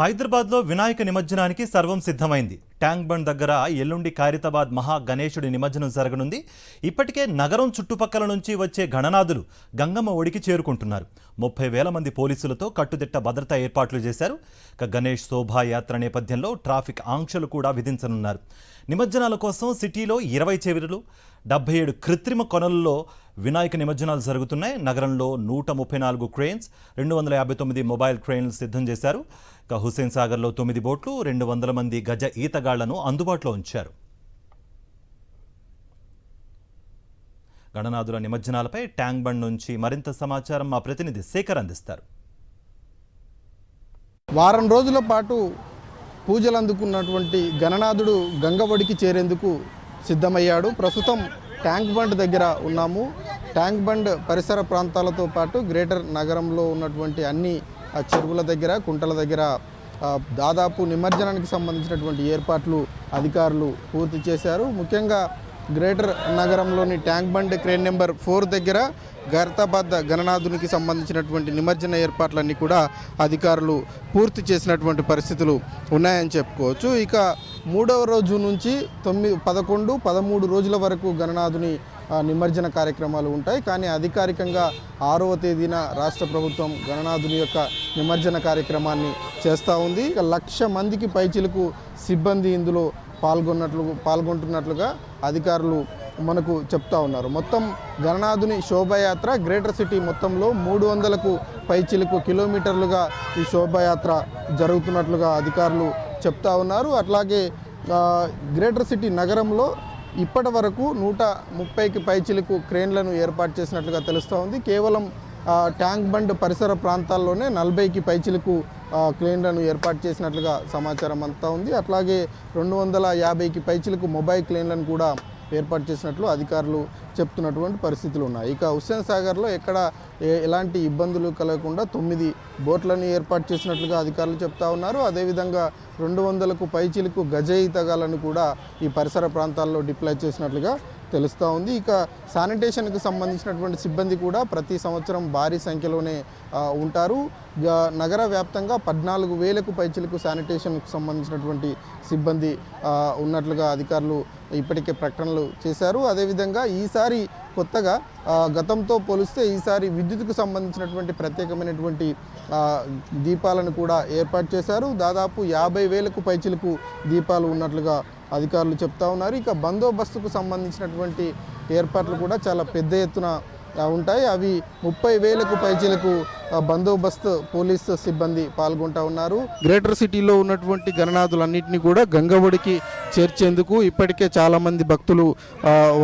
హైదరాబాద్లో వినాయక నిమజ్జనానికి సర్వం సిద్ధమైంది. ట్యాంక్ బండ్ దగ్గర ఎల్లుండి ఖైరతాబాద్ మహా గణేశుడి నిమజ్జనం జరగనుంది. ఇప్పటికే నగరం చుట్టుపక్కల నుంచి వచ్చే గణనాథులు గంగమ్మ ఒడికి చేరుకుంటున్నారు. 30,000 మంది పోలీసులతో కట్టుదిట్ట భద్రతా ఏర్పాట్లు చేశారు. గణేష్ శోభాయాత్ర నేపథ్యంలో ట్రాఫిక్ ఆంక్షలు కూడా విధించనున్నారు. నిమజ్జనాల కోసం సిటీలో 20 చెరువులు, 77 కృత్రిమ కొనలలో వినాయక నిమజ్జనాలు జరుగుతున్నాయి. నగరంలో 134 క్రేన్స్, 259 మొబైల్ క్రేన్లు సిద్ధం చేశారు. హుస్సేన్ సాగర్లో 9 బోట్లు, 200 మంది గజ ఈతగాళ్లను అందుబాటులో ఉంచారు. గణనాథుల నిమజ్జనాలపై ట్యాంక్ బండ్ నుంచి మరింత సమాచారం మా ప్రతినిధి శేఖర్ అందిస్తారు. వారం రోజుల పాటు పూజలు అందుకున్నటువంటి గణనాథుడు గంగవడికి చేరేందుకు సిద్ధమయ్యాడు. ప్రస్తుతం ట్యాంక్ బండ్ దగ్గర ఉన్నాము. ట్యాంక్ బండ్ పరిసర ప్రాంతాలతో పాటు గ్రేటర్ నగరంలో ఉన్నటువంటి అన్ని చెరువుల దగ్గర, కుంటల దగ్గర దాదాపు నిమజ్జనానికి సంబంధించినటువంటి ఏర్పాట్లు అధికారులు పూర్తి చేశారు. ముఖ్యంగా గ్రేటర్ నగరంలోని ట్యాంక్ బండ్ క్రేన్ నెంబర్ 4 దగ్గర ఖైరతాబాద్ గణనాథునికి సంబంధించినటువంటి నిమజ్జన ఏర్పాట్లన్నీ కూడా అధికారులు పూర్తి చేసినటువంటి పరిస్థితులు ఉన్నాయని చెప్పుకోవచ్చు. ఇక 3వ రోజు నుంచి 9, 11, 13 రోజుల వరకు గణనాథుని నిమజ్జన కార్యక్రమాలు ఉంటాయి. కానీ అధికారికంగా 6వ తేదీన రాష్ట్ర ప్రభుత్వం గణనాథుని యొక్క నిమజ్జన కార్యక్రమాన్ని చేస్తూ ఉంది. ఇక 1,00,000 మందికి పైచిలకు సిబ్బంది ఇందులో పాల్గొంటున్నట్లుగా అధికారులు మనకు చెప్తా ఉన్నారు. మొత్తం గణనాథుని శోభాయాత్ర గ్రేటర్ సిటీ మొత్తంలో 300కు పైచిలకు కిలోమీటర్లుగా ఈ శోభాయాత్ర జరుగుతున్నట్లుగా అధికారులు చెప్తా ఉన్నారు. అట్లాగే గ్రేటర్ సిటీ నగరంలో ఇప్పటి వరకు 130కి పైచిలకు క్రేన్లను ఏర్పాటు చేసినట్లుగా తెలుస్తూ ఉంది. కేవలం ట్యాంక్ బండ్ పరిసర ప్రాంతాల్లోనే 40కి పైచిలకు క్రేన్లను ఏర్పాటు చేసినట్లుగా సమాచారం అంతా ఉంది. అట్లాగే 250కి పైచిలకు మొబైల్ క్రేన్లను కూడా ఏర్పాటు చేసినట్లు అధికారులు చెప్తున్నటువంటి పరిస్థితులు ఉన్నాయి. ఇక హుస్సేన్ సాగర్లో ఎక్కడ ఎలాంటి ఇబ్బందులు కలగకుండా 9 బోట్లను ఏర్పాటు చేసినట్లుగా అధికారులు చెప్తా ఉన్నారు. అదేవిధంగా 200కు పైచిలకు గజ ఈతగాళ్లను కూడా ఈ పరిసర ప్రాంతాల్లో డిప్లాయ్ చేసినట్లుగా తెలుస్తూ ఉంది. ఇక శానిటేషన్కి సంబంధించినటువంటి సిబ్బంది కూడా ప్రతి సంవత్సరం భారీ సంఖ్యలోనే ఉంటారు. నగర వ్యాప్తంగా 14,000కు పైచిలకు శానిటేషన్కు సంబంధించినటువంటి సిబ్బంది ఉన్నట్లుగా అధికారులు ఇప్పటికే ప్రకటనలు చేశారు. అదేవిధంగా ఈసారి కొత్తగా గతంతో పోలిస్తే ఈసారి విద్యుత్కు సంబంధించినటువంటి ప్రత్యేకమైనటువంటి దీపాలను కూడా ఏర్పాటు చేశారు. దాదాపు 50,000కు పైచిలకు దీపాలు ఉన్నట్లుగా అధికారులు చెప్తా ఉన్నారు. ఇక బందోబస్తుకు సంబంధించినటువంటి ఏర్పాట్లు కూడా చాలా పెద్ద ఎత్తున ఉంటాయి. అవి 30,000కు పైచిలకు బందోబస్తు పోలీసు సిబ్బంది పాల్గొంటూ ఉన్నారు. గ్రేటర్ సిటీలో ఉన్నటువంటి గణనాథులన్నింటినీ కూడా గంగవడికి చేర్చేందుకు ఇప్పటికే చాలామంది భక్తులు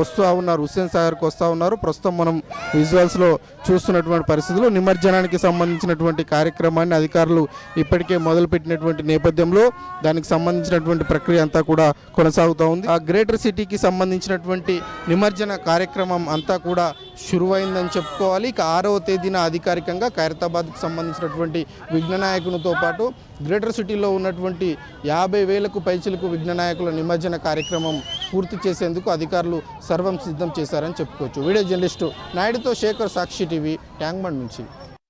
వస్తూ ఉన్నారు, హుస్సేన్ సాగర్కి వస్తూ ఉన్నారు. ప్రస్తుతం మనం విజువల్స్లో చూస్తున్నటువంటి పరిస్థితుల్లో నిమజ్జనానికి సంబంధించినటువంటి కార్యక్రమాన్ని అధికారులు ఇప్పటికే మొదలుపెట్టినటువంటి నేపథ్యంలో దానికి సంబంధించినటువంటి ప్రక్రియ అంతా కూడా కొనసాగుతూ ఉంది. ఆ గ్రేటర్ సిటీకి సంబంధించినటువంటి నిమజ్జన కార్యక్రమం అంతా కూడా శురువైందని చెప్పుకోవాలి. ఇక 6వ తేదీన అధికారికంగా ఖైరతాబాద్కు సంబంధించినటువంటి విఘ్ననాయకునితో పాటు గ్రేటర్ సిటీలో ఉన్నటువంటి 50,000కు పైచిలకు విఘ్ననాయకుల నిమజ్జన కార్యక్రమం పూర్తి చేసేందుకు అధికారులు సర్వం సిద్ధం చేశారని చెప్పుకోవచ్చు. వీడియో జర్నలిస్టు నాయుడుతో శేఖర్, సాక్షి టీవీ, ట్యాంక్ బండ్ నుంచి.